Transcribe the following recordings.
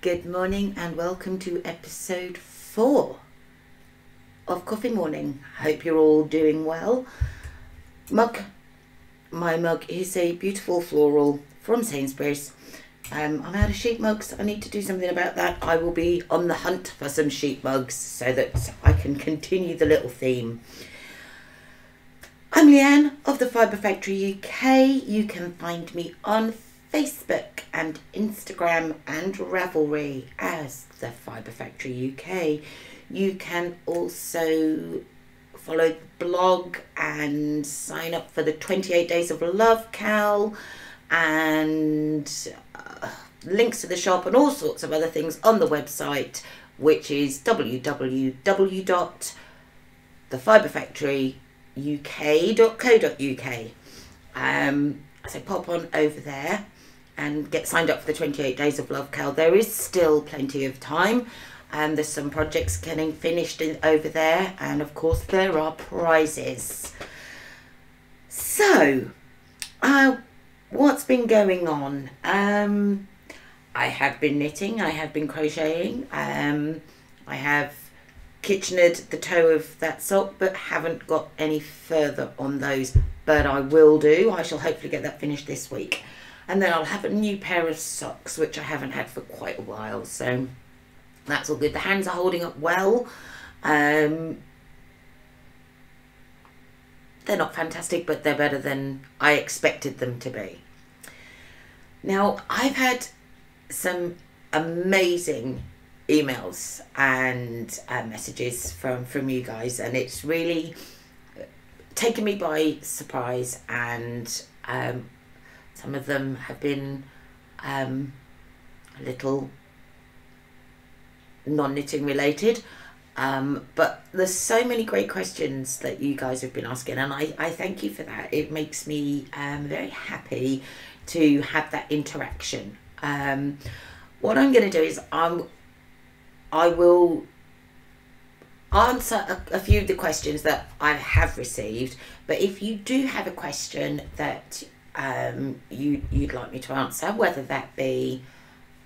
Good morning and welcome to episode 4 of Coffee Morning. Hope you're all doing well. My mug is a beautiful floral from Sainsbury's. I'm out of sheep mugs. I need to do something about that. I will be on the hunt for some sheep mugs so that I can continue the little theme. I'm Leanne of the Fibre Factory UK. You can find me on Facebook and Instagram and Ravelry as the Fibre Factory UK. You can also follow the blog and sign up for the 28 Days of Love Cal and links to the shop and all sorts of other things on the website, which is www.thefibrefactoryuk.co.uk. So pop on over there and get signed up for the 28 Days of Love Cal. There is still plenty of time, and there's some projects getting finished over there, and of course there are prizes. So what's been going on? I have been knitting, I have been crocheting, I have kitchenered the toe of that sock but haven't got any further on those, but I will do. I shall hopefully get that finished this week, and then I'll have a new pair of socks which I haven't had for quite a while, so that's all good. The hands are holding up well. They're not fantastic, but they're better than I expected them to be. Now, I've had some amazing emails and messages from you guys, and it's really taken me by surprise, and some of them have been a little non-knitting related, but there's so many great questions that you guys have been asking, and I thank you for that. It makes me very happy to have that interaction. What I'm going to do is I will answer a few of the questions that I have received, but if you do have a question that you'd like me to answer, whether that be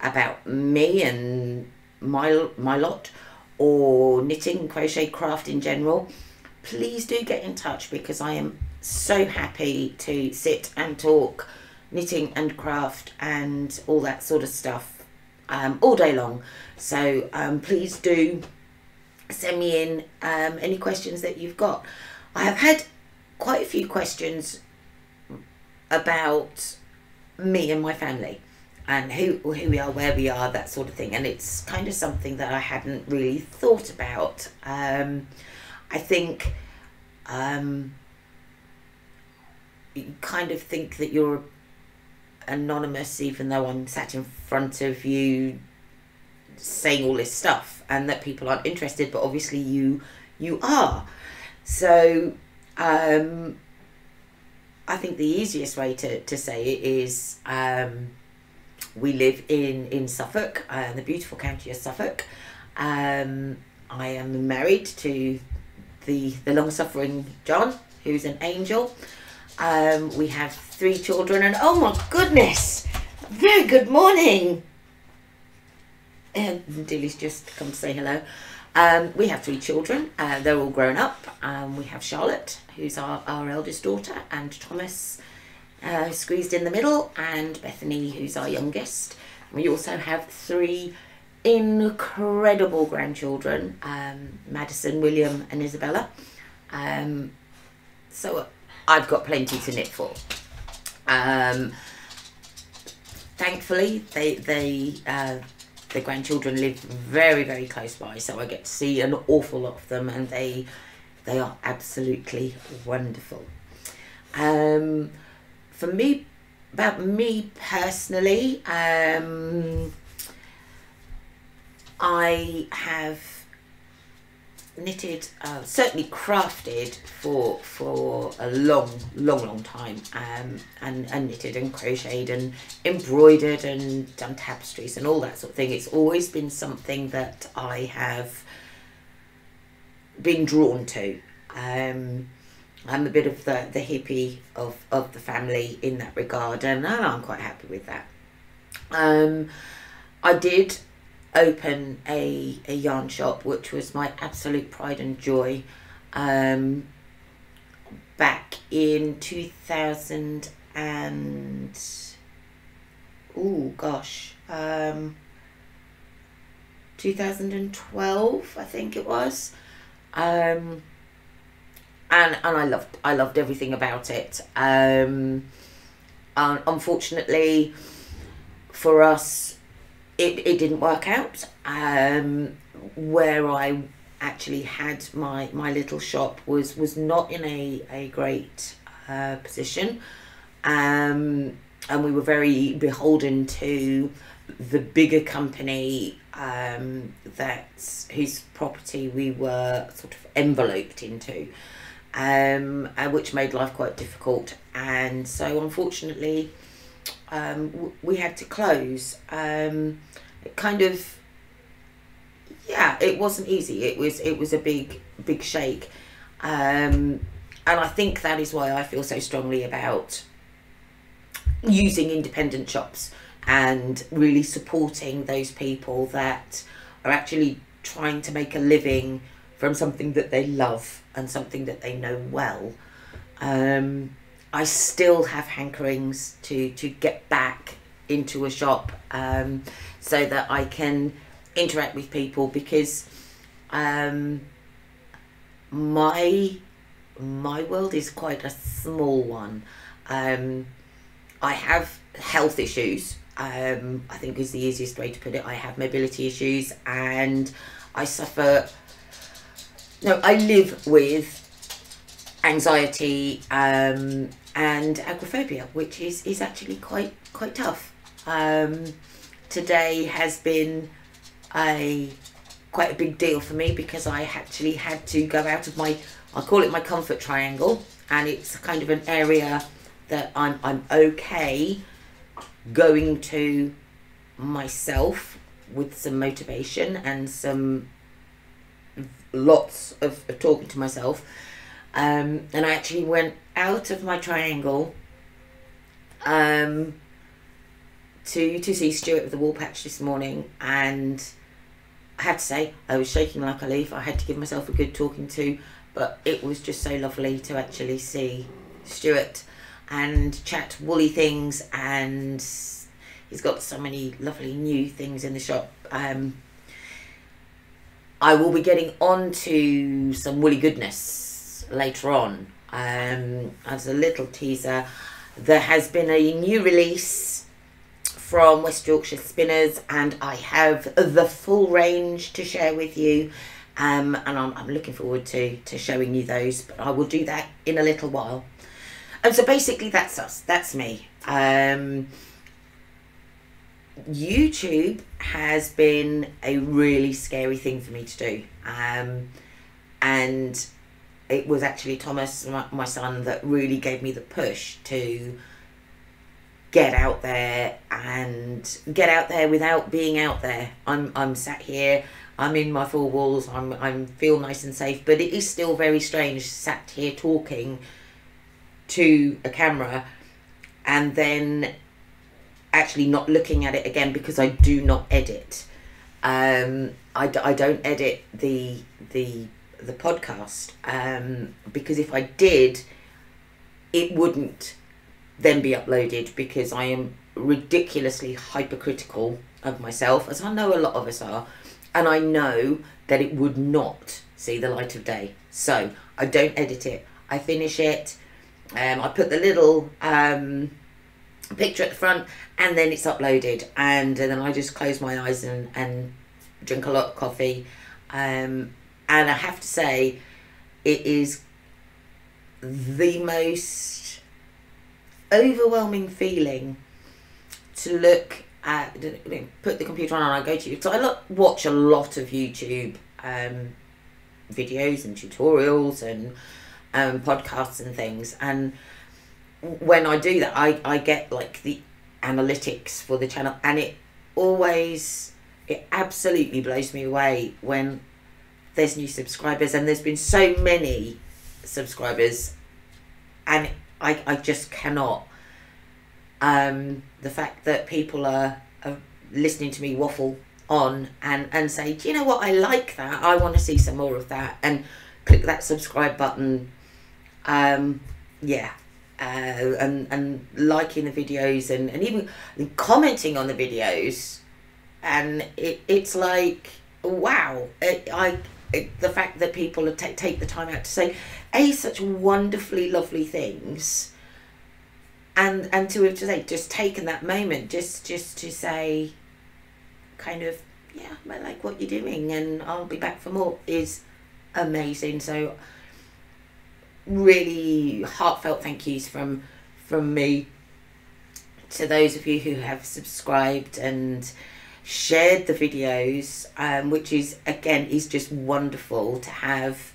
about me and my lot, or knitting, crochet, craft in general, please do get in touch, because I am so happy to sit and talk knitting and craft and all that sort of stuff all day long. So please do send me in any questions that you've got. I have had quite a few questions about me and my family and who we are, where we are, that sort of thing, and it's kind of something that I hadn't really thought about. I think you kind of think that you're anonymous, even though I'm sat in front of you saying all this stuff, and that people aren't interested, but obviously you are. So I think the easiest way to say it is we live in Suffolk, the beautiful county of Suffolk. I am married to the long-suffering John, who's an angel. We have 3 children, and oh my goodness, very good morning. And Dilly's just come to say hello. We have 3 children. They're all grown up. We have Charlotte, who's our eldest daughter, and Thomas, squeezed in the middle, and Bethany, who's our youngest. We also have 3 incredible grandchildren, Madison, William and Isabella. So I've got plenty to knit for. Thankfully, the grandchildren live very, very close by, so I get to see an awful lot of them, and they are absolutely wonderful. For me, about me personally, I have knitted, certainly crafted for a long time, and knitted and crocheted and embroidered and done tapestries and all that sort of thing. It's always been something that I have been drawn to. I'm a bit of the hippie of the family in that regard, and I'm quite happy with that. I did open a yarn shop, which was my absolute pride and joy, back in 2000 and 2012, I think it was. And I loved everything about it. Unfortunately for us, it didn't work out. Where I actually had my little shop was not in a great position, and we were very beholden to the bigger company whose property we were sort of enveloped into, which made life quite difficult. And so unfortunately we had to close. It kind of, it wasn't easy. It was a big shake, and I think that is why I feel so strongly about using independent shops and really supporting those people that are actually trying to make a living from something that they love and something that they know well. I still have hankerings to get back into a shop, so that I can interact with people, because my world is quite a small one. I have health issues, I think is the easiest way to put it. I have mobility issues, and I live with anxiety and agoraphobia, which is actually quite tough. Today has been quite a big deal for me, because I actually had to go out of I call it my comfort triangle, and it's kind of an area that I'm okay going to myself with some motivation and lots of talking to myself, and I actually went out of my triangle to see Stuart with the wool patch this morning, and I have to say I was shaking like a leaf. I had to give myself a good talking to, but it was just so lovely to actually see Stuart and chat woolly things, and he's got so many lovely new things in the shop. I will be getting on to some woolly goodness later on. As a little teaser, there has been a new release from West Yorkshire Spinners, and I have the full range to share with you, and I'm looking forward to showing you those, but I will do that in a little while. And so basically that's us, that's me. YouTube has been a really scary thing for me to do, and it was actually Thomas, my son, that really gave me the push to get out there, and get out there without being out there. I'm sat here, I'm in my four walls, I'm feel nice and safe, but it is still very strange sat here talking to a camera and then actually not looking at it again, because I do not edit. I don't edit the podcast, because if I did, it wouldn't then be uploaded, because I am ridiculously hypercritical of myself, as I know a lot of us are, and I know that it would not see the light of day. So I don't edit it, I finish it, I put the little picture at the front, and then it's uploaded, and then I just close my eyes and drink a lot of coffee, and I have to say it is the most overwhelming feeling to look at, put the computer on and I go to YouTube. So I watch a lot of YouTube videos and tutorials and podcasts and things, and when I do that, I get like the analytics for the channel, and it absolutely blows me away when there's new subscribers, and there's been so many subscribers, and I just cannot. The fact that people are listening to me waffle on and say, do you know what, I like that, I want to see some more of that, and click that subscribe button. Yeah. And liking the videos and even commenting on the videos, and it's like, wow, the fact that people take the time out to say such wonderfully lovely things, and to have just taken that moment just to say, kind of, yeah, I like what you're doing and I'll be back for more, is amazing. So really heartfelt thank yous from me to those of you who have subscribed and shared the videos, which is, again, is just wonderful to have,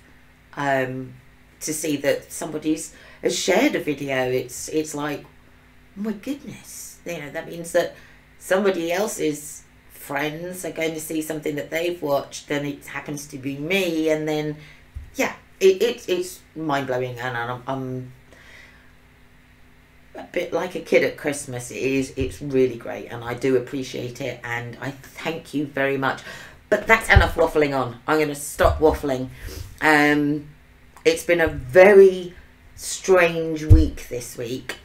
to see that somebody's has shared a video. It's like, oh my goodness, you know, that means that somebody else's friends are going to see something that they've watched, and it happens to be me, and then yeah, it's mind-blowing, and I'm a bit like a kid at Christmas. It's really great, and I do appreciate it, and I thank you very much. But that's enough waffling on. I'm going to stop waffling. It's been a very strange week this week.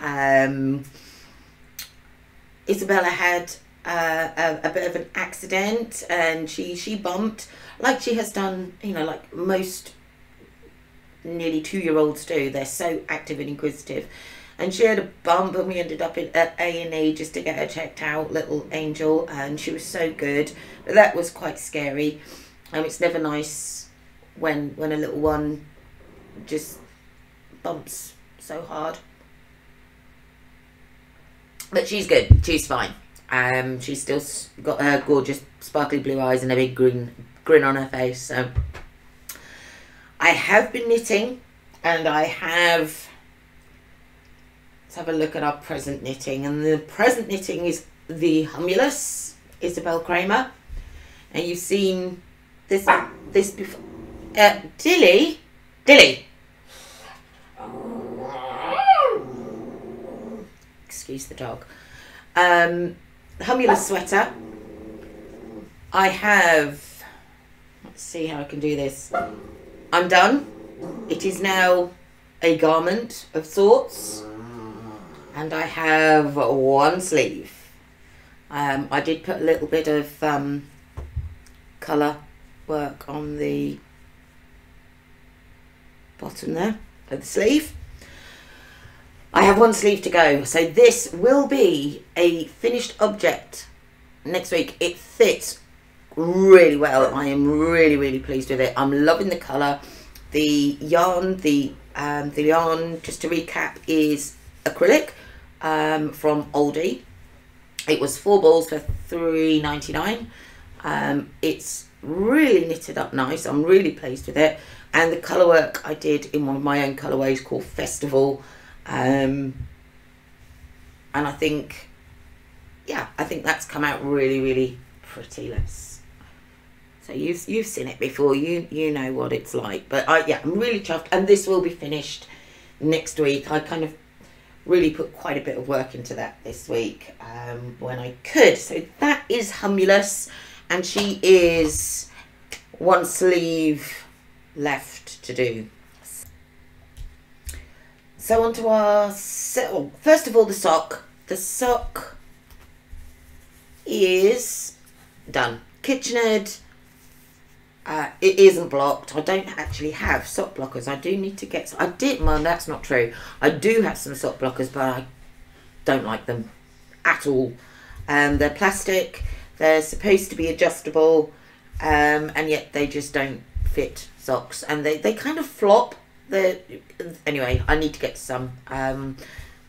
Isabella had a bit of an accident, and she bumped, like she has done, you know, like most nearly 2-year-olds do. They're so active and inquisitive, and she had a bump, and we ended up at A&E just to get her checked out, little angel, and she was so good. But that was quite scary. It's never nice when a little one just bumps so hard. But she's good, she's fine. She's still got her gorgeous sparkly blue eyes and a big grin on her face. So I have been knitting, and I have, let's have a look at our present knitting. And the present knitting is the Humulus Isabel Kramer, and you've seen this before. Dilly, excuse the dog. Humulus sweater. I have, let's see how I can do this. I'm done. It is now a garment of sorts, and I have one sleeve. I did put a little bit of colour work on the bottom there of the sleeve. I have one sleeve to go, so this will be a finished object next week. It fits really well. I am really pleased with it. I'm loving the colour. The yarn, the yarn, just to recap, is acrylic from Aldi. It was 4 balls for $3.99. It's really knitted up nice. I'm really pleased with it. And the colour work I did in one of my own colourways called Festival. And I think, yeah, I think that's come out really pretty. So you've seen it before, you know what it's like. But yeah, I'm really chuffed, and this will be finished next week. I kind of really put quite a bit of work into that this week when I could. So that is Humulus, and she is one sleeve left to do. So on to our, first of all, the sock. The sock is done. KitchenAid, it isn't blocked. I don't actually have sock blockers. I do need to get, well, that's not true. I do have some sock blockers, but I don't like them at all. They're plastic, they're supposed to be adjustable, and yet they just don't fit socks, and they kind of flop. Anyway, I need to get some.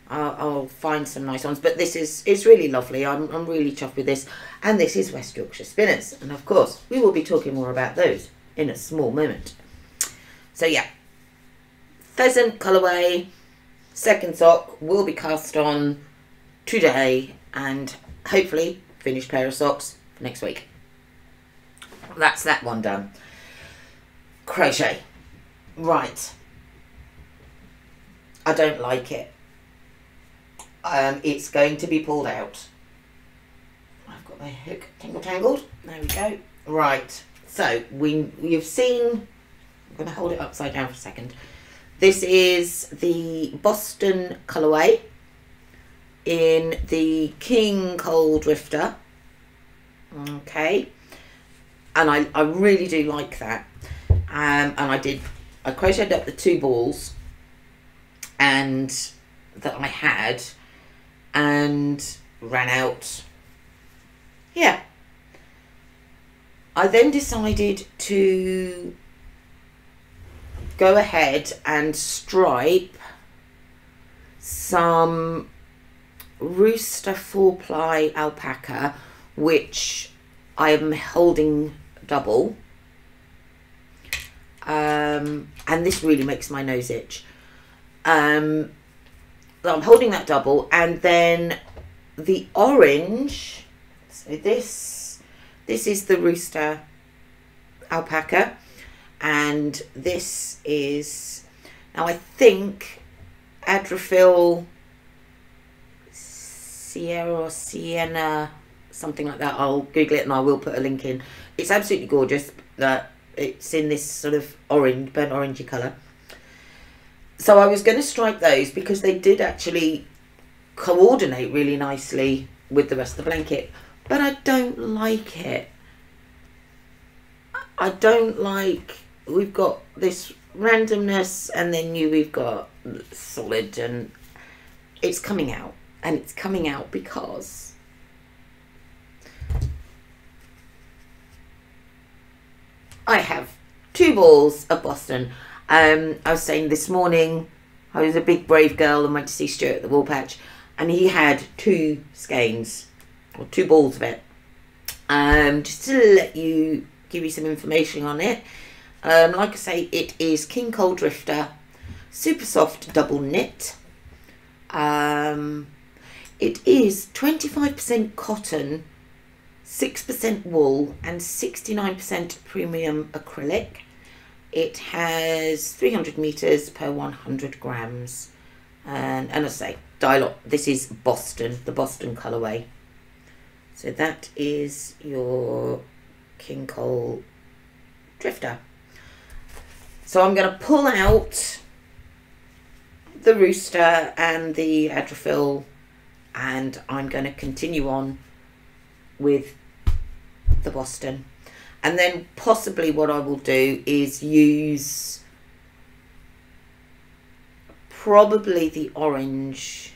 I'll find some nice ones, but it's really lovely. I'm really chuffed with this, and this is West Yorkshire Spinners, and of course we will be talking more about those in a small moment. So yeah, pheasant colourway, second sock will be cast on today, and hopefully finished pair of socks for next week. That's that one done. Crochet, right. I don't like it. It's going to be pulled out. I've got my hook tangled. There we go. Right, so you've seen, I'm going to hold it upside down for a second. This is the Boston colourway in the King Cole Drifter. Okay, and I really do like that. And I crocheted up the 2 balls and that I had and ran out. Yeah. I then decided to go ahead and stripe some Rooster 4-ply alpaca, which I am holding double. And this really makes my nose itch. So I'm holding that double, and then the orange, so this is the Rooster Alpaca, and this is, now I think Adrophil Sierra or Sienna, something like that. I'll Google it and I will put a link in. It's absolutely gorgeous. It's in this sort of orange, burnt orangey colour. So I was going to stripe those because they did actually coordinate really nicely with the rest of the blanket, but I don't like it. I don't like, we've got this randomness and then we've got solid, and it's coming out, and it's coming out because I have 2 balls of Boston. I was saying this morning, I was a big brave girl and went to see Stuart at the Wool Patch, and he had 2 skeins, or 2 balls of it. Just to give you some information on it. Like I say, it is King Cole Drifter, super soft double knit. It is 25% cotton, 6% wool, and 69% premium acrylic. It has 300 meters per 100 grams. And I say, this is Boston, the Boston colourway. So that is your King Cole Drifter. So I'm going to pull out the Rooster and the Adrophil, and I'm going to continue on with the Boston. And then possibly what I will do is use probably the orange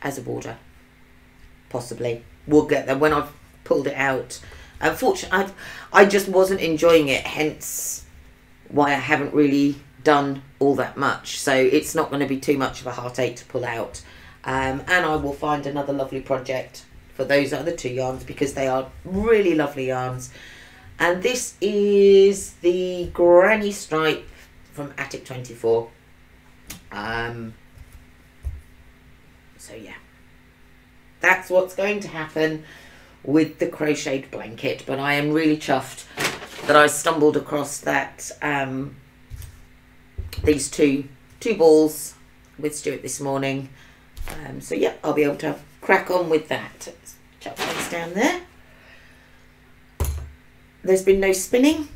as a border. Possibly. We'll get there when I've pulled it out. Unfortunately, I just wasn't enjoying it, hence why I haven't really done all that much. So it's not going to be too much of a heartache to pull out. And I will find another lovely project for those other 2 yarns, because they are really lovely yarns. And this is the Granny Stripe from Attic 24. So yeah, that's what's going to happen with the crocheted blanket. But I am really chuffed that I stumbled across that these two balls with Stuart this morning. So yeah, I'll be able to crack on with that. Let's chuck those down there. There's been no spinning.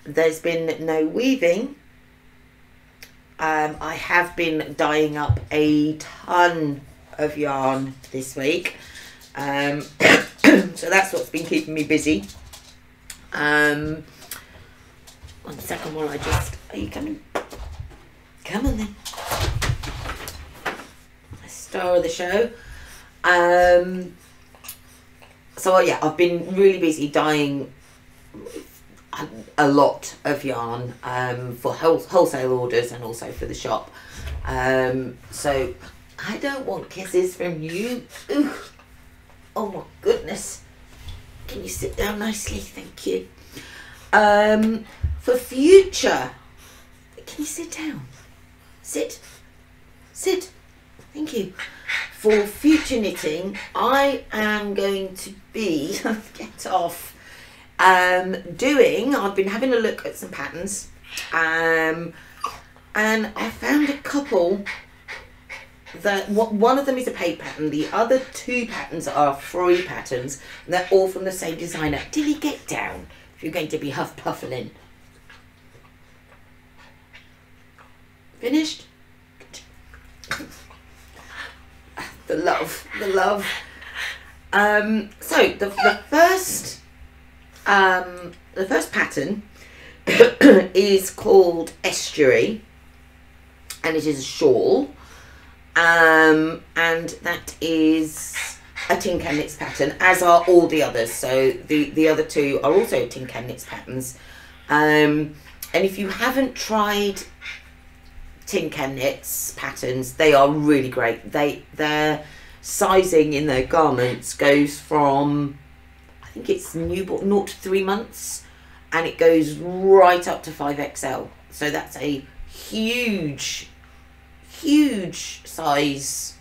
There's been no weaving. I have been dyeing up a ton of yarn this week. So that's what's been keeping me busy. 1 second while I just... Are you coming? Come on then. Star of the show. So yeah, I've been really busy dyeing a lot of yarn for wholesale orders and also for the shop. So I don't want kisses from you. Ooh. Oh my goodness. Can you sit down nicely? Thank you. For future, can you sit down? Sit. Thank you. For future knitting, I am going to be, get off, I've been having a look at some patterns, and I found a couple one of them is a paid pattern. The other two patterns are free patterns. And they're all from the same designer. Dilly, get down if you're going to be huff puffling. Finished? The love, the love. So the first pattern is called Estuary, and it is a shawl, and that is a tin can knits pattern, as are all the others. So the other two are also tin can knits patterns, and if you haven't tried tin can knits patterns, they are really great. Their sizing in their garments goes from, I think it's newborn 0 to 3 months, and it goes right up to 5XL. So that's a huge size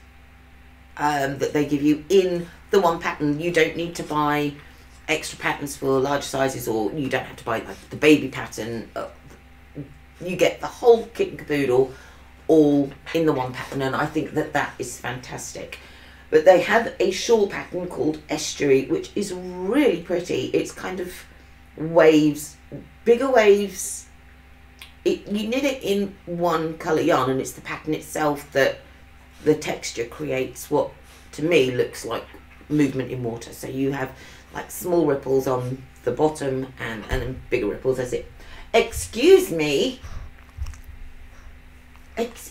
that they give you in the one pattern. You don't need to buy extra patterns for large sizes, or you don't have to buy like the baby pattern. You get the whole kit and caboodle all in the one pattern, and I think that is fantastic. But they have a shawl pattern called Estuary, which is really pretty. It's kind of waves, bigger waves. You knit it in one colour yarn, and it's the pattern itself that the texture creates what to me looks like movement in water. So you have like small ripples on the bottom and then bigger ripples as it, excuse me,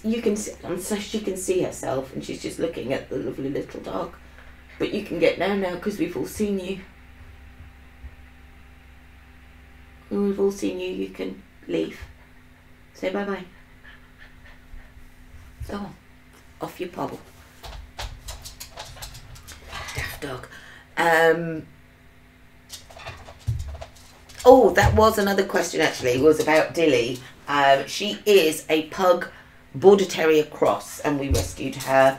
you can see, so she can see herself, and she's just looking at the lovely little dog. But you can get now because we've all seen you. When we've all seen you, you can leave. Say bye bye. Go on, off you pobble. Daft dog. Oh, that was another question actually. Was about Dilly. She is a pug Border Terrier cross, and we rescued her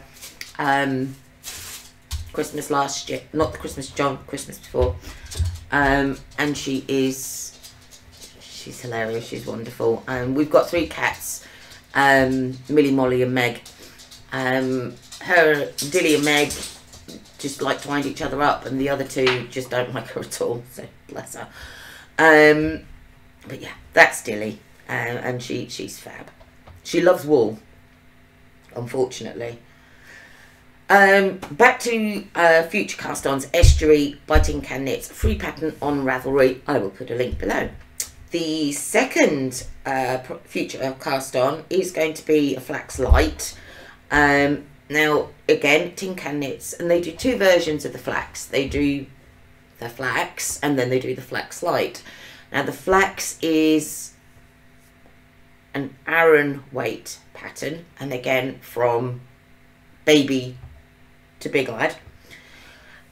Christmas last year, not the Christmas John, Christmas before, and she's hilarious, she's wonderful. We've got 3 cats, Millie, Molly and Meg. Her, Dilly and Meg just like to wind each other up, and the other 2 just don't like her at all, so bless her. But yeah, that's Dilly, and she's fab. She loves wool, unfortunately. Back to future cast-ons. Estuary by Tin Can Knits, free pattern on Ravelry. I will put a link below. The second future cast-on is going to be a flax light. Now, again, Tin Can Knits, and they do 2 versions of the flax. They do the flax, and then they do the flax light. Now, the flax is an Aran weight pattern, and again from baby to big lad,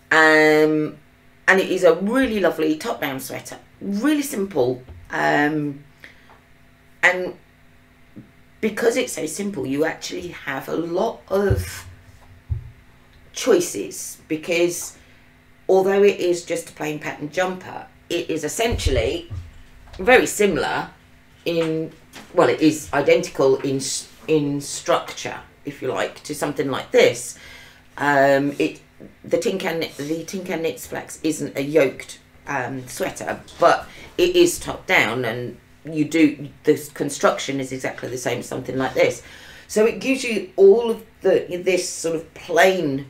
and it is a really lovely top down sweater, really simple, and because it's so simple you actually have a lot of choices, because although it is just a plain pattern jumper, it is essentially very similar in, well, it is identical in structure, if you like, to something like this. The Tin Can Knits flax isn't a yoked sweater, but it is top down, and the construction is exactly the same as something like this. So it gives you all of this sort of plain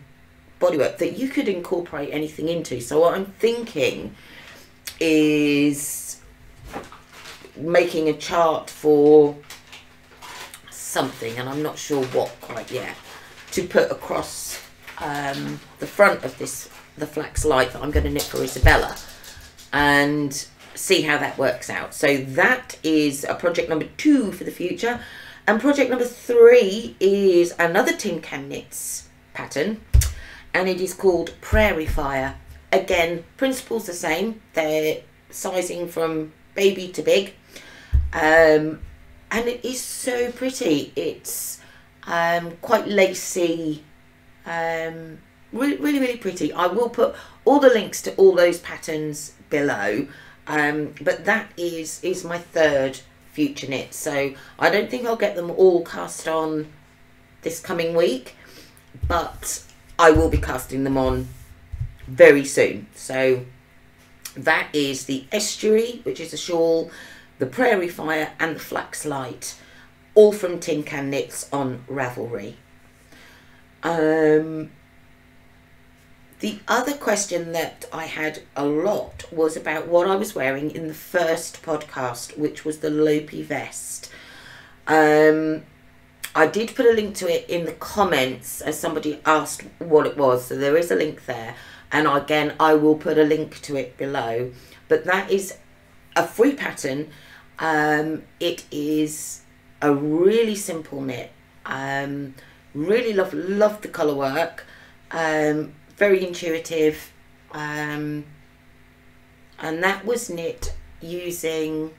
bodywork that you could incorporate anything into. So what I'm thinking is making a chart for something, and I'm not sure what quite yet, to put across the front of the flax light that I'm going to knit for Isabella, and see how that works out. So that is a project number 2 for the future, and project number 3 is another Tin Can Knits pattern, and it is called Prairie Fire. Again, principles the same. They're sizing from baby to big, and it is so pretty. It's quite lacy, really pretty. I will put all the links to all those patterns below, but that is my 3rd future knit, so I don't think I'll get them all cast on this coming week. but I will be casting them on very soon. So that is the Estuary, which is a shawl, the Prairie Fire and the Flax Light, all from Tin Can Knits on Ravelry. The other question that I had a lot was about what I was wearing in the first podcast, which was the Lopi vest. I did put a link to it in the comments as somebody asked what it was, so there is a link there, and again I will put a link to it below. But that is a free pattern. It is a really simple knit. Really love the colour work. Very intuitive, and that was knit using,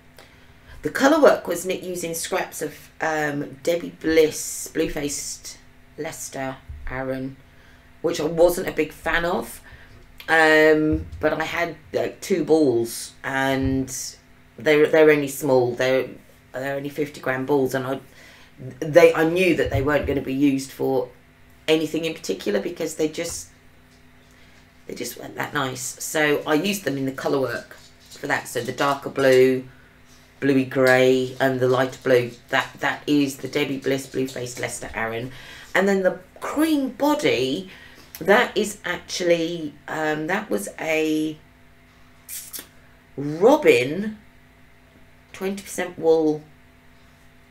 the colour work was knit using scraps of Debbie Bliss Blue-Faced Leicester Aran, which I wasn't a big fan of, but I had like 2 balls, and they're only small, they're only 50-gram balls, and I knew that they weren't going to be used for anything in particular because they just weren't that nice. So I used them in the colour work for that. So the darker blue, bluey grey, and the lighter blue, that is the Debbie Bliss Blue-Faced Leicester Aran. And then the cream body, that is actually that was a Robin 20% wool,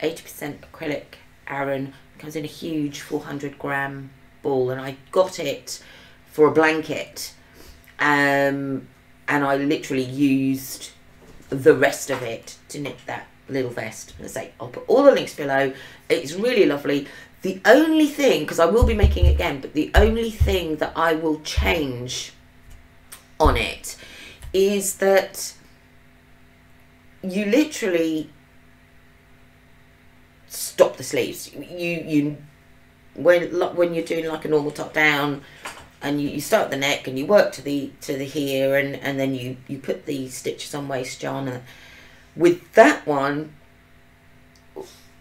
80% acrylic Aran. It comes in a huge 400-gram ball, and I got it for a blanket, and I literally used the rest of it to knit that little vest. As I say, I'll put all the links below. It's really lovely. The only thing, because I will be making it again, but the only thing that I will change on it is that you literally stop the sleeves. When you're doing like a normal top down, and you start at the neck and you work to the here, and then you put the stitches on waist yarn. With that one,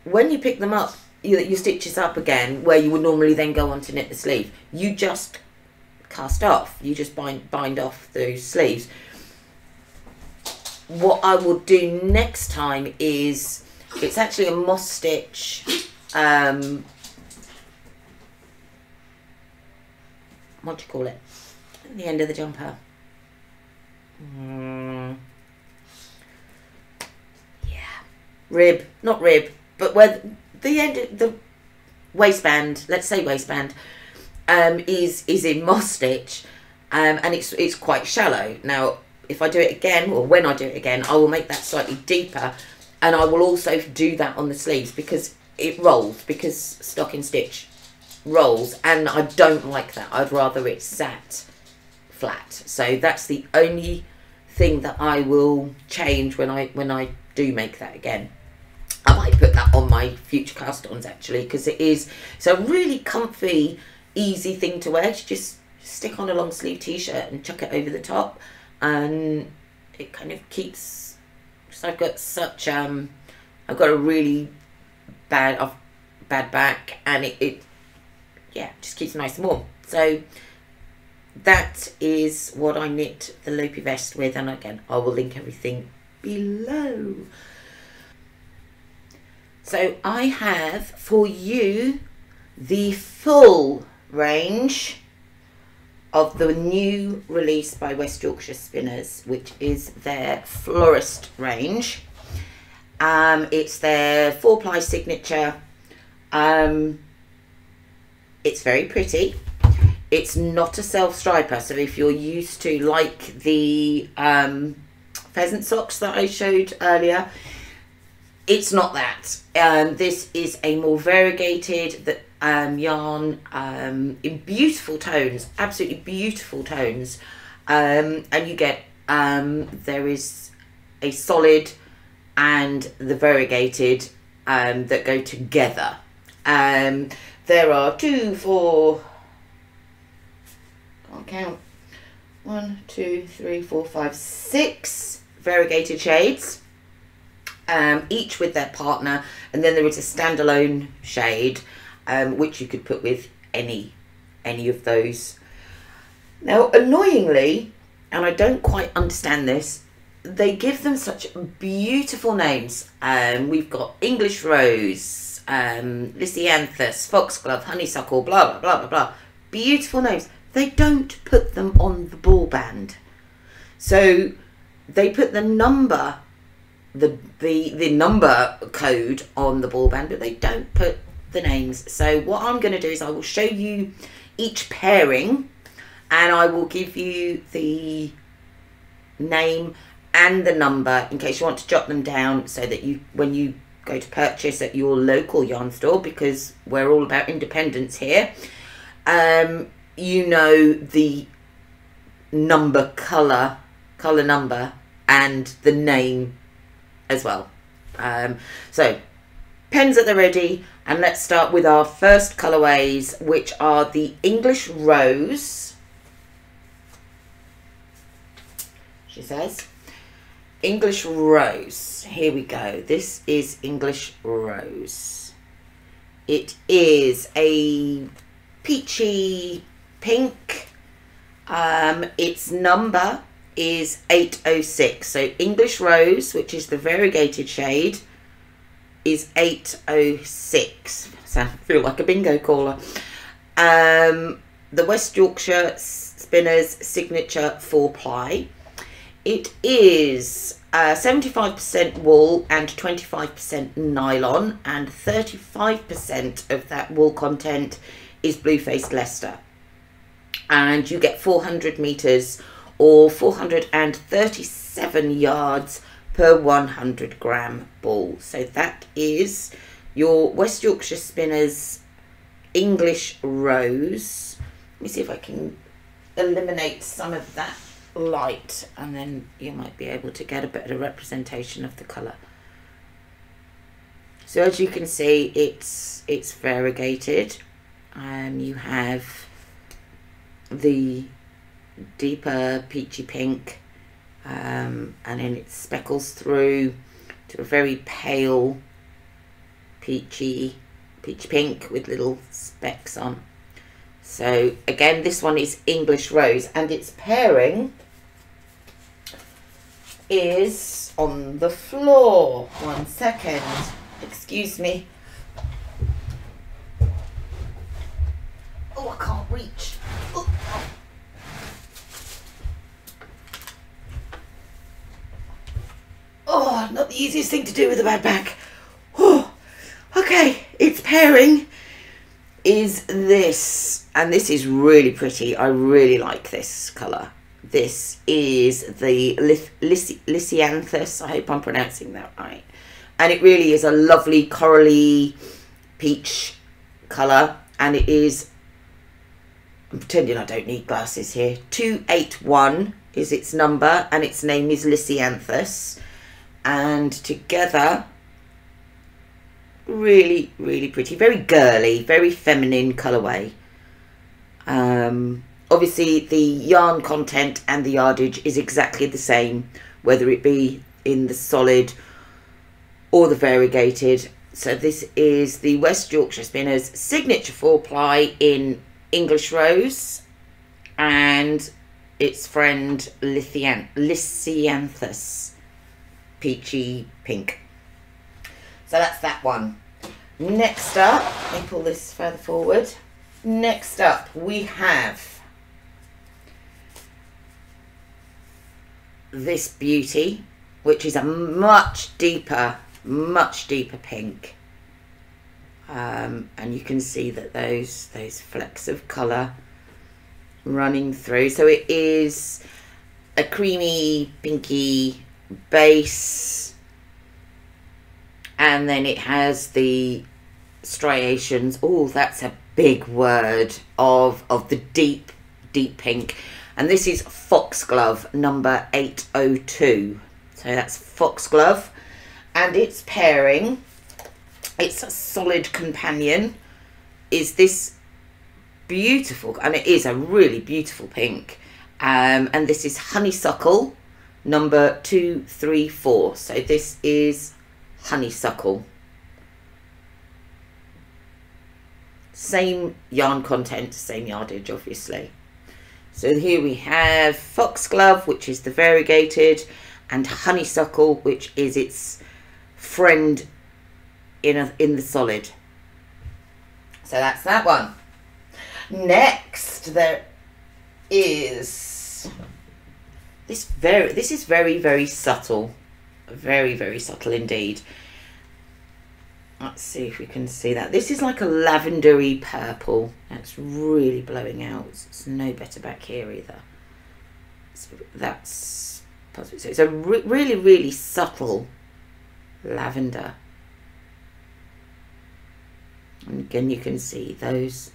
when you pick them up, your stitches up again where you would normally then go on to knit the sleeve, you just cast off, you just bind off those sleeves. What I will do next time is, it's actually a moss stitch, what do you call it, at the end of the jumper, rib, not rib, but where the end of the waistband, let's say waistband, is in moss stitch, and it's quite shallow. Now if I do it again, or when I do it again, I will make that slightly deeper, and I will also do that on the sleeves because it rolls, because stocking stitch rolls, and I don't like that. I'd rather it sat flat. So that's the only thing that I will change when I do make that again. I might put that on my future cast-ons actually, because it's a really comfy, easy thing to wear. Just stick on a long sleeve t-shirt and chuck it over the top, and it kind of keeps, so I've got such I've got a really bad back, and it just keeps nice and warm. So that is what I knit the Lopi vest with, and again I will link everything below. So I have for you the full range of the new release by West Yorkshire Spinners, which is their Florist range. It's their 4-ply signature. It's very pretty. It's not a self-striper, so if you're used to, like the pheasant socks that I showed earlier, it's not that. This is a more variegated yarn, in beautiful tones, absolutely beautiful tones, and you get there is a solid and the variegated that go together. There are 2, 4, can't count, 1, 2, 3, 4, 5, 6 variegated shades, each with their partner, and then there is a standalone shade, which you could put with any any of those. Now, annoyingly, and I don't quite understand this, they give them such beautiful names. We've got English Rose, Lisianthus, Foxglove, Honeysuckle, blah, blah, blah, blah, blah. Beautiful names. They don't put them on the ball band. So they put the number, the number code on the ball band, but they don't put the names. So what I'm going to do is I will show you each pairing, and I will give you the name and the number in case you want to jot them down, so that you, when you go to purchase at your local yarn store, because we're all about independence here, you know the number, colour number, and the name as well. So pens at the ready, and let's start with our first colourways, which are the English Rose. She says English Rose. Here we go. This is English Rose. It is a peachy pink. Its number is 806. So English Rose, which is the variegated shade, is 806. So I feel like a bingo caller. The West Yorkshire Spinners signature 4-ply. It is 75% wool and 25% nylon, and 35% of that wool content is blue-faced Leicester. And you get 400 metres or 437 yards per 100 gram ball. So that is your West Yorkshire Spinners English Rose. Let me see if I can eliminate some of that light, and then you might be able to get a better representation of the colour. So as you can see, it's variegated. You have the deeper peachy pink, and then it speckles through to a very pale peachy pink with little specks on. So again, this one is English Rose, and its pairing is on the floor. 1 second, excuse me. Oh, I can't reach. Oh. Oh, not the easiest thing to do with a bad back. Oh, okay, its pairing is this, and this is really pretty. I really like this colour. This is the Lisianthus. I hope I'm pronouncing that right. And it really is a lovely corally peach colour, and it is, I'm pretending I don't need glasses here, 281 is its number, and its name is Lisianthus. And together, really, really pretty. Very girly, very feminine colourway. Obviously, the yarn content and the yardage is exactly the same, whether it be in the solid or the variegated. So this is the West Yorkshire Spinners signature 4-ply in English Rose, and its friend Lisianthus peachy pink. So that's that one. Next up, let me pull this further forward. Next up, we have this beauty, which is a much deeper pink. And you can see that those flecks of colour running through. So it is a creamy pinky base, and then it has the striations. Oh, that's a big word, of the deep pink. And this is Foxglove number 802. So that's Foxglove, and its pairing, its a solid companion, is this beautiful, and it is a really beautiful pink. And this is Honeysuckle number 234. So this is Honeysuckle. Same yarn content, same yardage, obviously. So here we have Foxglove, which is the variegated, and Honeysuckle, which is its friend in the solid. So that's that one. Next, there is this is very, very subtle. Very, very subtle indeed. Let's see if we can see that. This is like a lavendery purple. That's really blowing out. It's no better back here either. So that's positive. So it's a really, really subtle lavender. And again, you can see those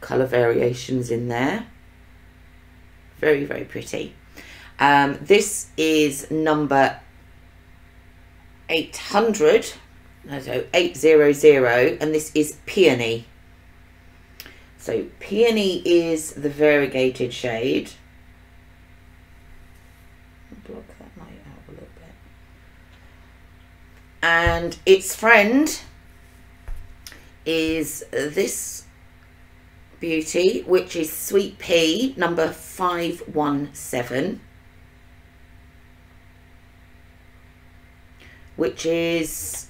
colour variations in there. Very, very pretty. This is number 800, so 800, and this is Peony. So Peony is the variegated shade. Block that light out a little bit. And its friend is this beauty, which is Sweet Pea, number 517. Which is,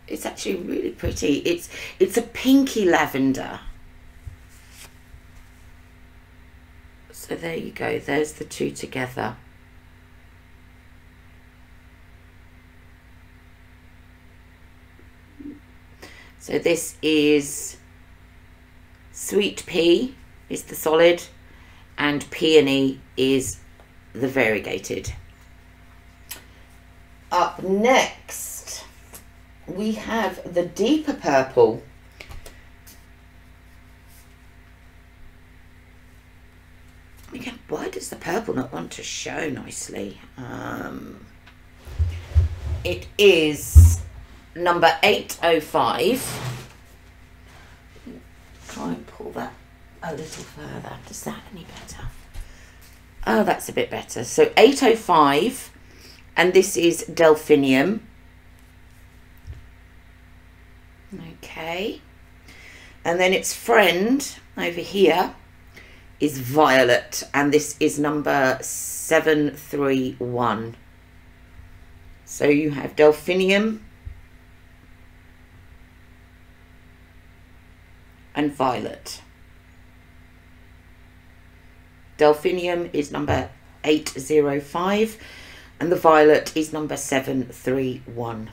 it's actually really pretty. It's a pinky lavender. So there you go. There's the two together. So this is Sweet Pea is the solid, and Peony is the variegated. Up next, we have the deeper purple. Again, why does the purple not want to show nicely? It is number 805. Try and pull that a little further. Does that any better? Oh, that's a bit better. So 805. And this is Delphinium. Okay. And then its friend over here is Violet. And this is number 731. So you have Delphinium and Violet. Delphinium is number 805. And the violet is number 731.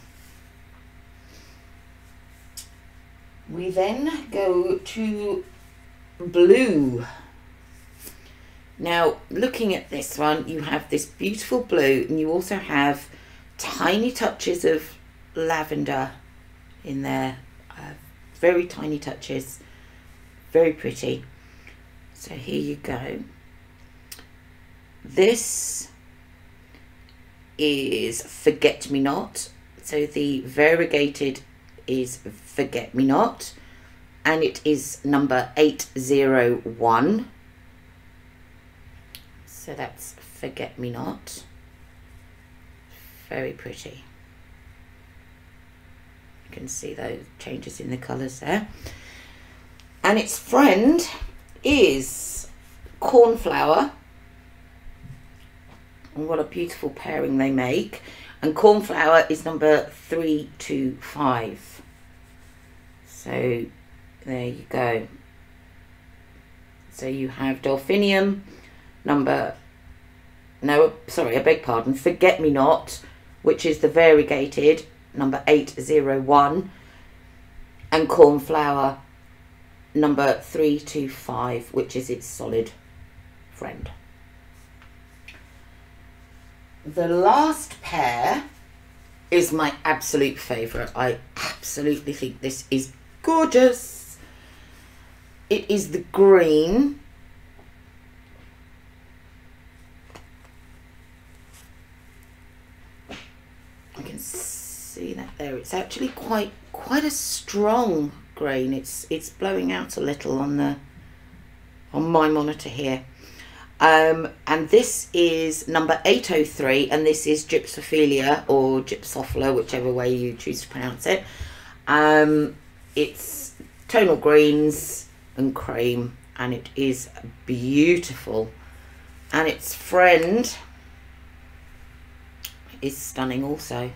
We then go to blue. Now, looking at this one, you have this beautiful blue, and you also have tiny touches of lavender in there. Very tiny touches. Very pretty. So here you go. This is Forget Me Not. So the variegated is Forget Me Not, and it is number 801. So that's Forget Me Not. Very pretty. You can see those changes in the colours there. And its friend is Cornflower. And what a beautiful pairing they make. And Cornflower is number 325. So there you go. So you have Delphinium, number, no, sorry, I beg pardon, Forget Me Not, which is the variegated, number 801. And Cornflower, number 325, which is its solid friend. The last pair is my absolute favourite. I absolutely think this is gorgeous. It is the green. I can see that there. It's actually quite a strong green. It's blowing out a little on my monitor here. And this is number 803, and this is Gypsophila or Gypsophila, whichever way you choose to pronounce it. It's tonal greens and cream, and it is beautiful. And its friend is stunning also.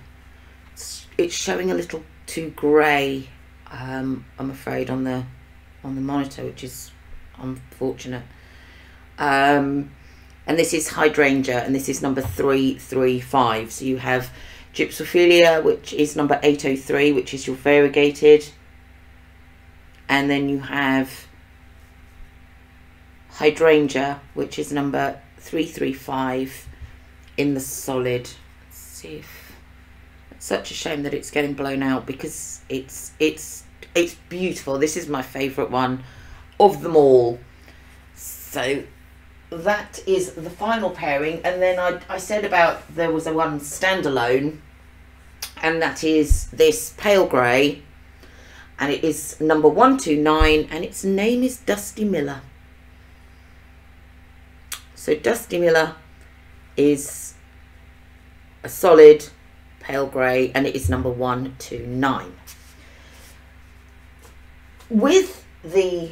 It's showing a little too grey, I'm afraid, on the monitor, which is unfortunate. And this is hydrangea, and this is number 335. So you have Gypsophila, which is number 803, which is your variegated, and then you have hydrangea, which is number 335 in the solid. Let's see if it's such a shame that it's getting blown out, because it's beautiful. This is my favorite one of them all. So that is the final pairing. And then I said about there was a one standalone, and that is this pale grey, and it is number 129, and its name is Dusty Miller. So Dusty Miller is a solid pale grey, and it is number 129. With the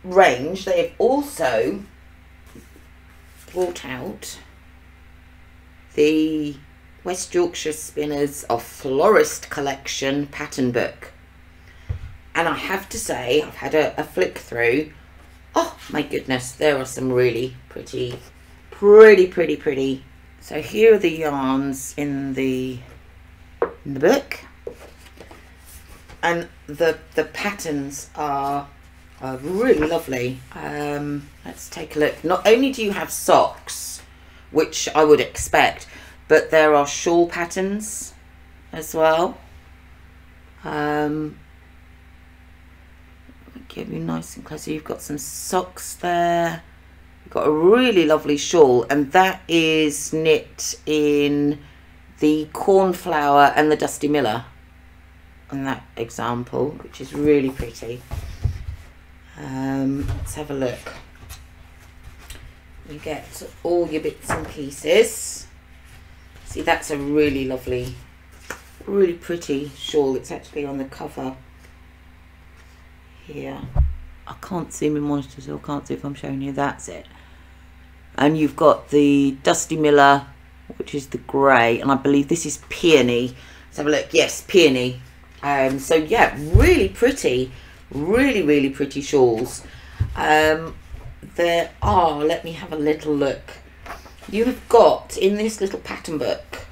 range, they have also brought out the West Yorkshire Spinners of Florist Collection pattern book. And I have to say, I've had a flick through. Oh my goodness, there are some really pretty. So here are the yarns in the book, and the patterns are really lovely. Let's take a look. Not only do you have socks, which I would expect, but there are shawl patterns as well. Give you nice and close. So you've got some socks there. You've got a really lovely shawl, and that is knit in the cornflower and the Dusty Miller on that example, which is really pretty. Let's have a look. You get all your bits and pieces. See, that's a really lovely, really pretty shawl. It's actually on the cover here. I can't see my monitor, so I can't see if I'm showing you. That's it. And you've got the Dusty Miller, which is the grey, and I believe this is Peony. Let's have a look. Yes, Peony. So yeah, really pretty, really pretty shawls. There are, let me have a little look. You have got in this little pattern book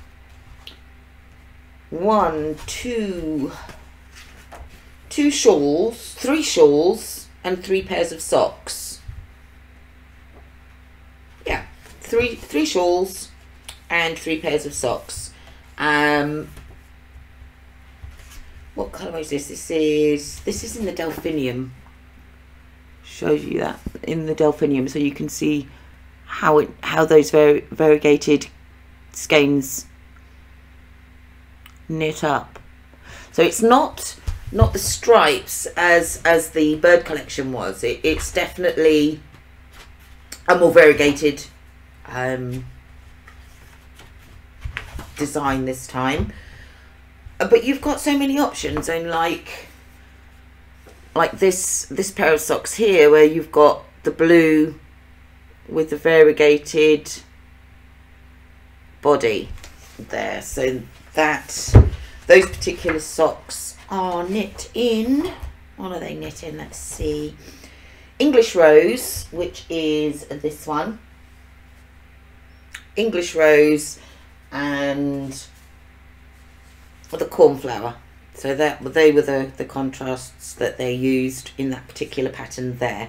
three shawls and 3 pairs of socks. Yeah, three shawls and 3 pairs of socks. What colour is this? This is in the Delphinium. Shows you that in the Delphinium, so you can see how those variegated skeins knit up. So it's not the stripes as the bird collection was. It's definitely a more variegated design this time. But you've got so many options, and like this pair of socks here, where you've got the blue with the variegated body there. So those particular socks are knit in, what are they knit in? Let's see. English Rose, which is this one. English Rose and the cornflower. So they were the contrasts that they used in that particular pattern there.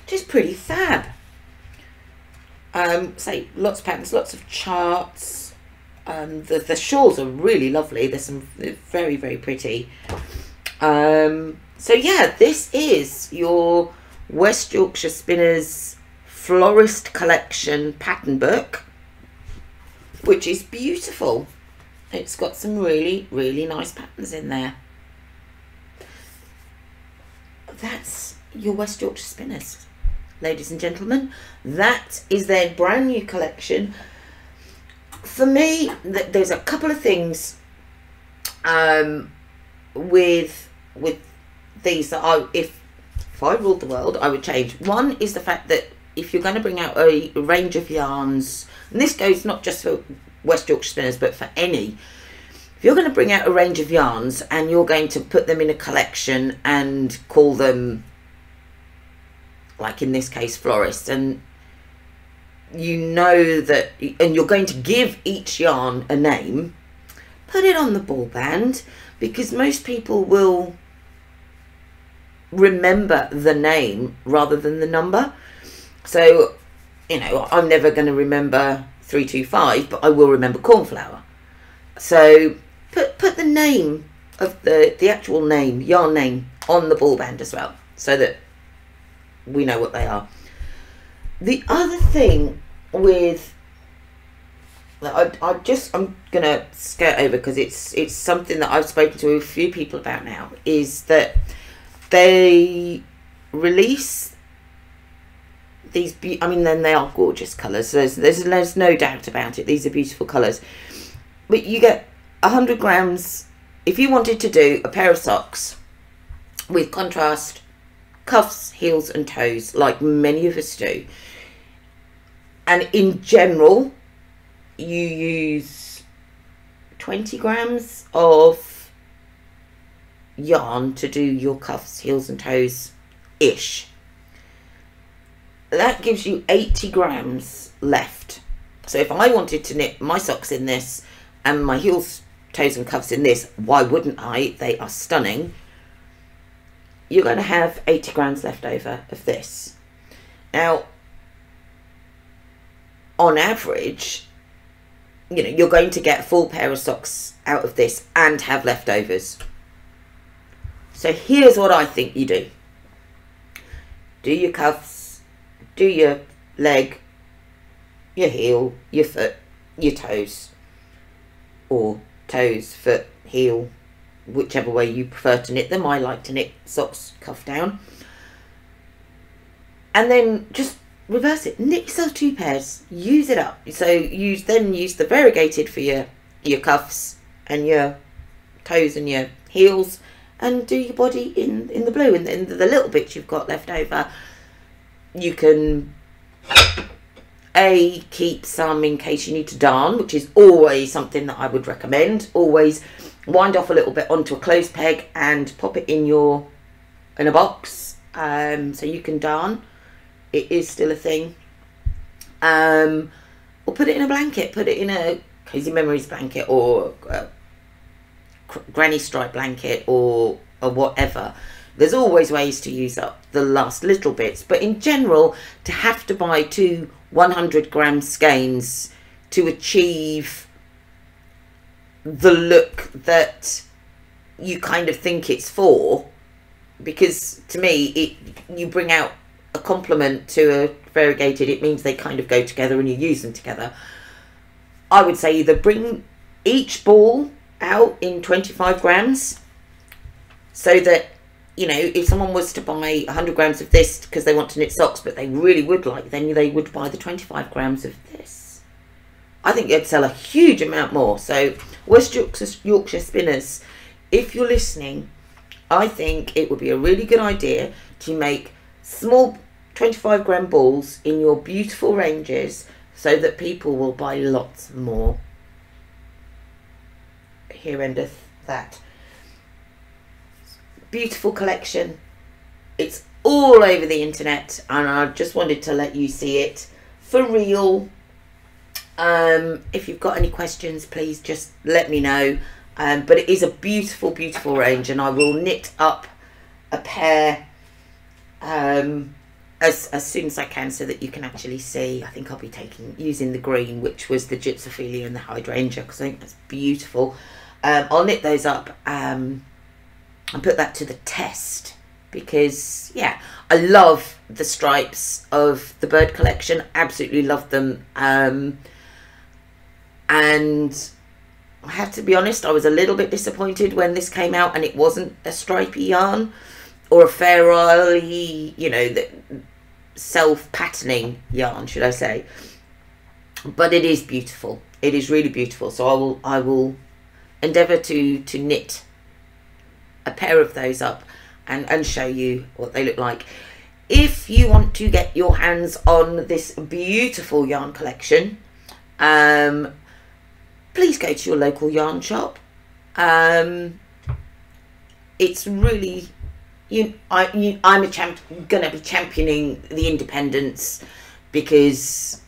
Just pretty fab. Say lots of patterns, lots of charts. The shawls are really lovely. They're very pretty. So yeah, this is your West Yorkshire Spinners Florist Collection pattern book, which is beautiful. It's got some really nice patterns in there. That's your West Yorkshire Spinners, ladies and gentlemen. That is their brand new collection. For me, there's a couple of things with with these that if I ruled the world, I would change. One is the fact that if you're going to bring out a range of yarns, and this goes not just for West Yorkshire Spinners, but for any, if you're going to bring out a range of yarns and you're going to put them in a collection and call them, like in this case, Florist, and you know that, and you're going to give each yarn a name, put it on the ball band, because most people will remember the name rather than the number. So, you know, I'm never going to remember 325, but I will remember cornflower. So put the name of the actual name, yarn name, on the ball band as well, so that we know what they are. The other thing with, I'm gonna skirt over because it's something that I've spoken to a few people about now, is that they release these, I mean, then they are gorgeous colours. There's no doubt about it. These are beautiful colours. But you get 100 grams, if you wanted to do a pair of socks with contrast cuffs, heels and toes, like many of us do. And in general, you use 20 grams of yarn to do your cuffs, heels and toes-ish. That gives you 80 grams left. So if I wanted to knit my socks in this and my heels, toes and cuffs in this, why wouldn't I? They are stunning. You're going to have 80 grams left over of this. Now, on average, you know, you're going to get a full pair of socks out of this and have leftovers. So here's what I think you do. Do your cuffs, do your leg, your heel, your foot, your toes, or toes, foot, heel, whichever way you prefer to knit them. I like to knit socks cuff down. And then just reverse it. Knit yourself 2 pairs. Use it up. So use the variegated for your cuffs and your toes and your heels, and do your body in the blue. And then the little bits you've got left over, you can keep some in case you need to darn, which is always something that I would recommend. Always wind off a little bit onto a clothes peg and pop it in a box, so you can darn. It is still a thing. Or put it in a blanket. Put it in a Cozy Memories blanket, or a granny stripe blanket, or whatever. There's always ways to use up the last little bits. But in general, to have to buy 2 100-gram skeins to achieve the look that you kind of think it's for, because to me, you bring out a complement to a variegated, it means they kind of go together and you use them together. I would say either bring each ball out in 25 grams, so that, you know, if someone was to buy 100 grams of this because they want to knit socks, but they really would like, then they would buy the 25 grams of this. I think you'd sell a huge amount more. So West Yorkshire Spinners, if you're listening, I think it would be a really good idea to make small 25-gram balls in your beautiful ranges, so that people will buy lots more. Here endeth that. Beautiful collection. It's all over the internet, and I just wanted to let you see it for real. If you've got any questions, please just let me know. But it is a beautiful, beautiful range, and I will knit up a pair as soon as I can, so that you can actually see. I think I'll be using the green, which was the Gypsophila and the hydrangea, because I think that's beautiful. I'll knit those up and put that to the test, because yeah, I love the stripes of the bird collection. Absolutely love them. And I have to be honest, I was a little bit disappointed when this came out and it wasn't a stripy yarn, or a fairly, you know, self-patterning yarn, should I say. But it is beautiful. It is really beautiful. So I will endeavour to knit a pair of those up and show you what they look like. If you want to get your hands on this beautiful yarn collection, please go to your local yarn shop. It's really, I'm gonna be championing the independents, because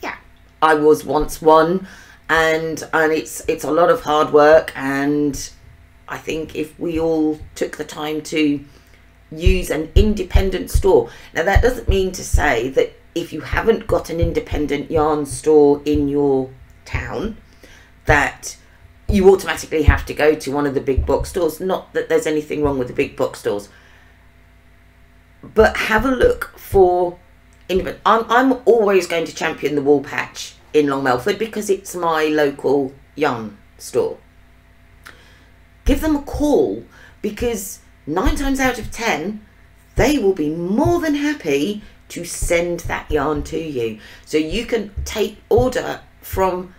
yeah, I was once one, and it's a lot of hard work, and I think if we all took the time to use an independent store. Now that doesn't mean to say that if you haven't got an independent yarn store in your town that you automatically have to go to one of the big box stores. Not that there's anything wrong with the big box stores, but have a look for independent. I'm always going to champion the Wool Patch in Long Melford because it's my local yarn store. Give them a call, because 9 times out of 10 they will be more than happy to send that yarn to you, so you can take order from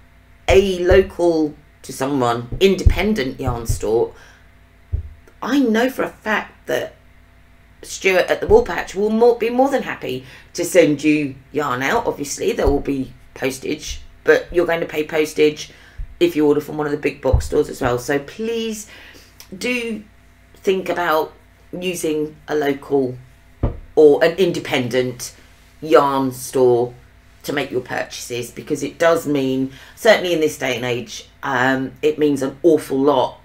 a local to someone independent yarn store. I know for a fact that Stuart at the Wool Patch will be more than happy to send you yarn out. Obviously there will be postage, but you're going to pay postage if you order from one of the big box stores as well. So please do think about using a local or an independent yarn store to make your purchases, because it does mean, certainly in this day and age, it means an awful lot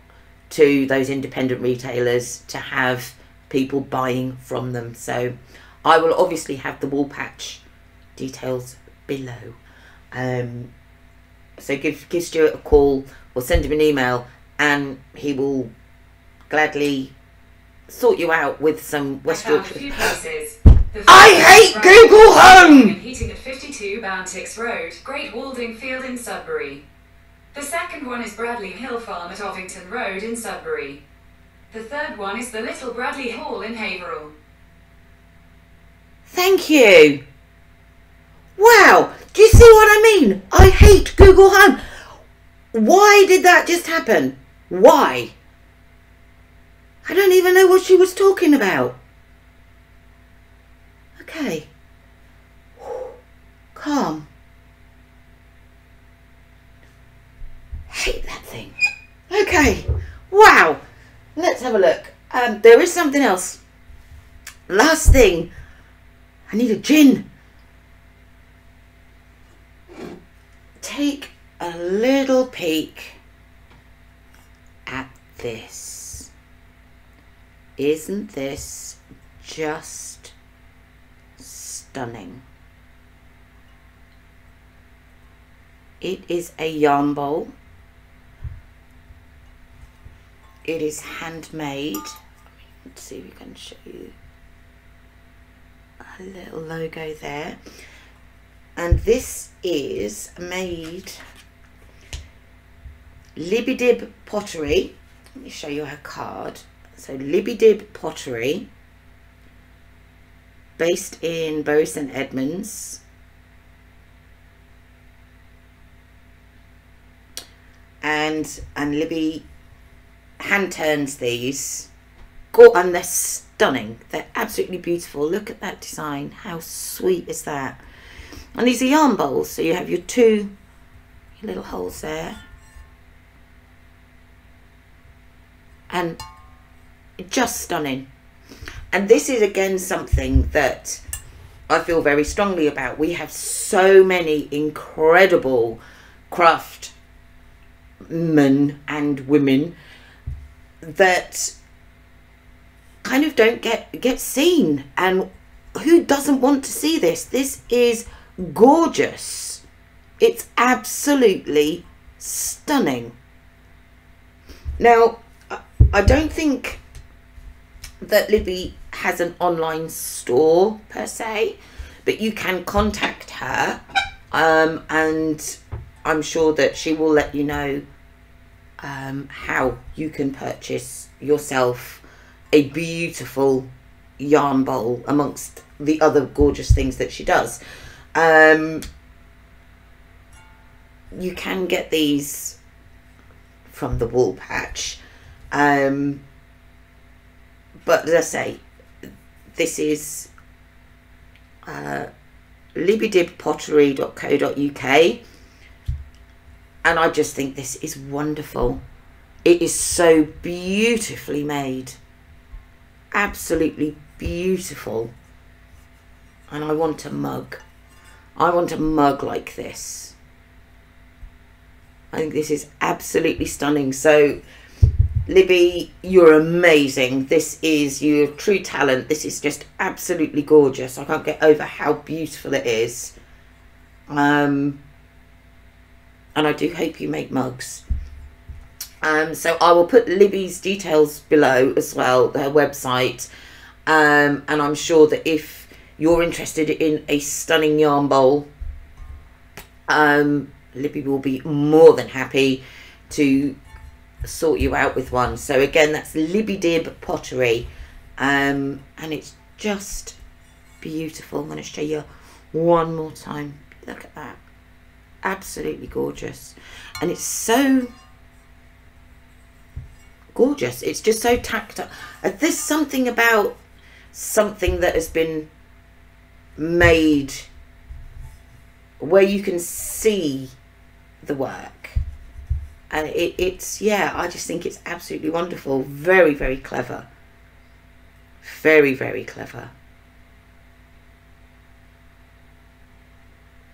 to those independent retailers to have people buying from them. So I will obviously have the Wool Patch details below. So give Stuart a call or send him an email, and he will gladly sort you out with some West Yorkshire. I hate Google Home! Heating at 52 Bantix Road, Great Walding Field in Sudbury. The second one is Bradley Hill Farm at Ovington Road in Sudbury. The third one is the Little Bradley Hall in Haverhill. Thank you. Wow, do you see what I mean? I hate Google Home. Why did that just happen? Why? I don't even know what she was talking about. Okay. Calm. Hate that thing. Okay. Wow. Let's have a look. There is something else. Last thing. I need a gin. Take a little peek at this. Isn't this just stunning? It is a yarn bowl. It is handmade. Let's see if we can show you a little logo there. And this is made Libidib Pottery. Let me show you her card. So Libidib Pottery, based in Bury St Edmunds. And Libby hand turns these. And they're stunning. They're absolutely beautiful. Look at that design. How sweet is that? And these are yarn bowls, so you have your two little holes there. And just stunning. And this is again something that I feel very strongly about. We have so many incredible craftsmen and women that kind of don't get seen. And who doesn't want to see this? This is gorgeous. It's absolutely stunning. Now, I don't think that Libby has an online store per se, but you can contact her, and I'm sure that she will let you know how you can purchase yourself a beautiful yarn bowl amongst the other gorgeous things that she does. You can get these from the Wool Patch. But as I say, this is libbydibpottery.co.uk, and I just think this is wonderful. It is so beautifully made, absolutely beautiful. And I want a mug. I want a mug like this. I think this is absolutely stunning. So Libby, you're amazing. This is your true talent. This is just absolutely gorgeous. I can't get over how beautiful it is. And I do hope you make mugs. So I will put Libby's details below as well, her website. And I'm sure that if you're interested in a stunning yarn bowl, Libby will be more than happy to sort you out with one. So again, that's Libby Dib Pottery, and it's just beautiful. I'm going to show you one more time. Look at that, absolutely gorgeous. And it's so gorgeous, it's just so tactile. There's something about something that has been made where you can see the work, and it's yeah, I just think it's absolutely wonderful. Very, very clever, very, very clever,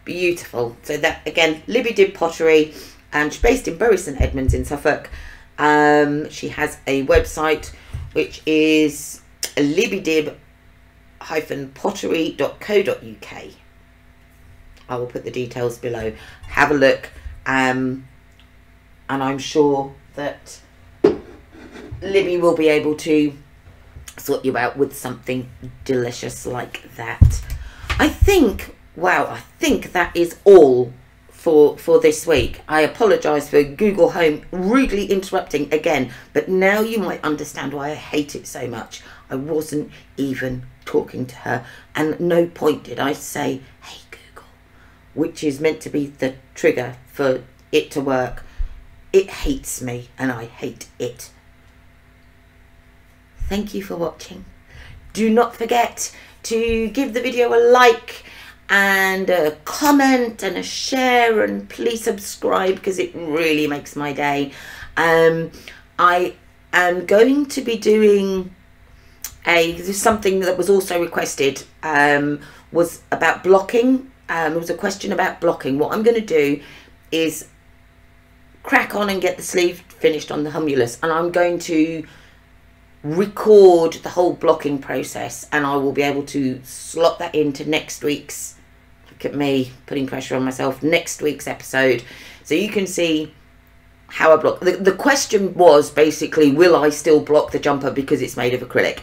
beautiful. So that again, Libby Dib Pottery, and she's based in Bury St Edmunds in Suffolk. She has a website which is libbydib-pottery.co.uk. I will put the details below. Have a look, and I'm sure that Libby will be able to sort you out with something delicious like that. I think, wow, I think that is all for this week. I apologise for Google Home rudely interrupting again, but now you might understand why I hate it so much. I wasn't even talking to her, and at no point did I say, hey Google, which is meant to be the trigger for it to work. It hates me, and I hate it. Thank you for watching. Do not forget to give the video a like and a comment and a share, and please subscribe because it really makes my day. I am going to be doing something that was also requested, was about blocking. There was a question about blocking. What I'm going to do is crack on and get the sleeve finished on the humulus, and I'm going to record the whole blocking process, and I will be able to slot that into next week's, look at me putting pressure on myself, next week's episode, so you can see how I block. The question was basically, will I still block the jumper because it's made of acrylic?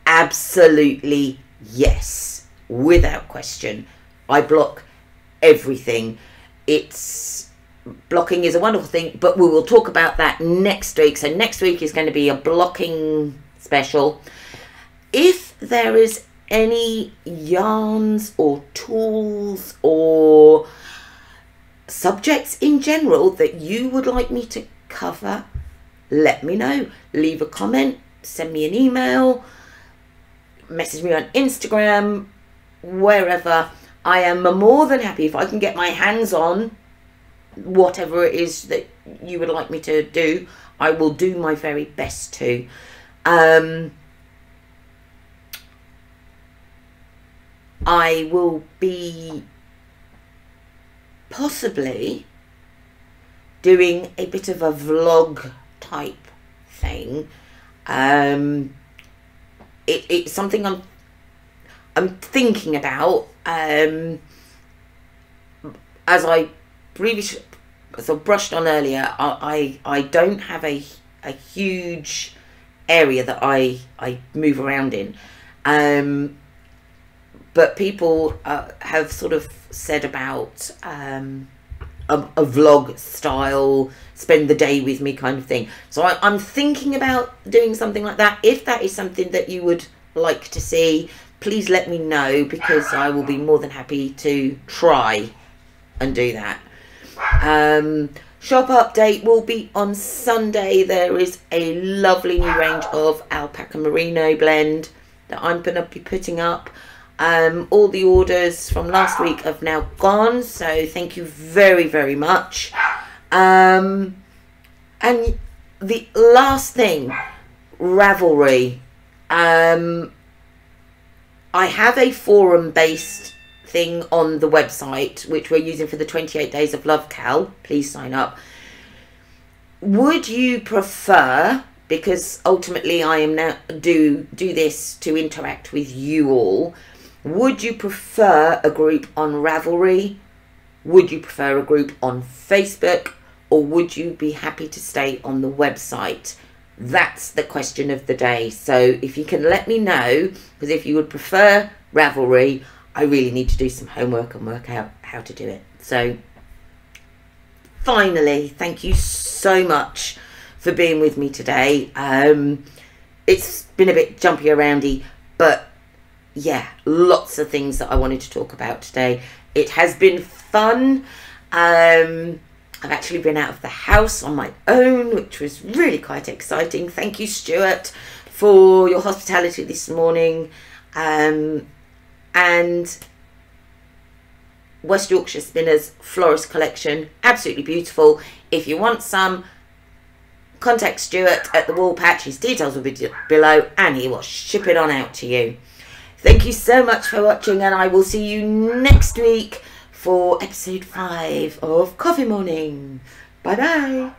Absolutely yes, without question. I block everything. Blocking is a wonderful thing, but we will talk about that next week. So next week is going to be a blocking special. If there is any yarns or tools or subjects in general that you would like me to cover, let me know. Leave a comment, send me an email, message me on Instagram, wherever. I am more than happy if I can get my hands on whatever it is that you would like me to do. I will do my very best to. I will be possibly doing a bit of a vlog type thing. It's something I'm thinking about. As I previously sort of brushed on earlier, I don't have a huge area that I move around in, but people have sort of said about a vlog style, spend the day with me kind of thing. So I'm thinking about doing something like that. If that is something that you would like to see, please let me know, because I will be more than happy to try and do that. Shop update will be on Sunday. There is a lovely new range of alpaca merino blend that I'm going to be putting up. All the orders from last week have now gone, so thank you very, very much. And the last thing, Ravelry. I have a forum-based thing on the website which we're using for the 28 Days of Love Cal. Please sign up. Would you prefer, because ultimately I am now do this to interact with you all, would you prefer a group on Ravelry? Would you prefer a group on Facebook? Or would you be happy to stay on the website? That's the question of the day. So if you can let me know, because if you would prefer Ravelry, I really need to do some homework and work out how to do it. So finally, thank you so much for being with me today. It's been a bit jumpy aroundy, but yeah, lots of things that I wanted to talk about today. It has been fun. I've actually been out of the house on my own, which was really quite exciting. Thank you, Stuart, for your hospitality this morning. And West Yorkshire Spinners Florist Collection, absolutely beautiful. If you want some, contact Stuart at the Wall Patch. His details will be below, and he will ship it on out to you. Thank you so much for watching, and I will see you next week for episode 5 of Coffee Morning. Bye bye.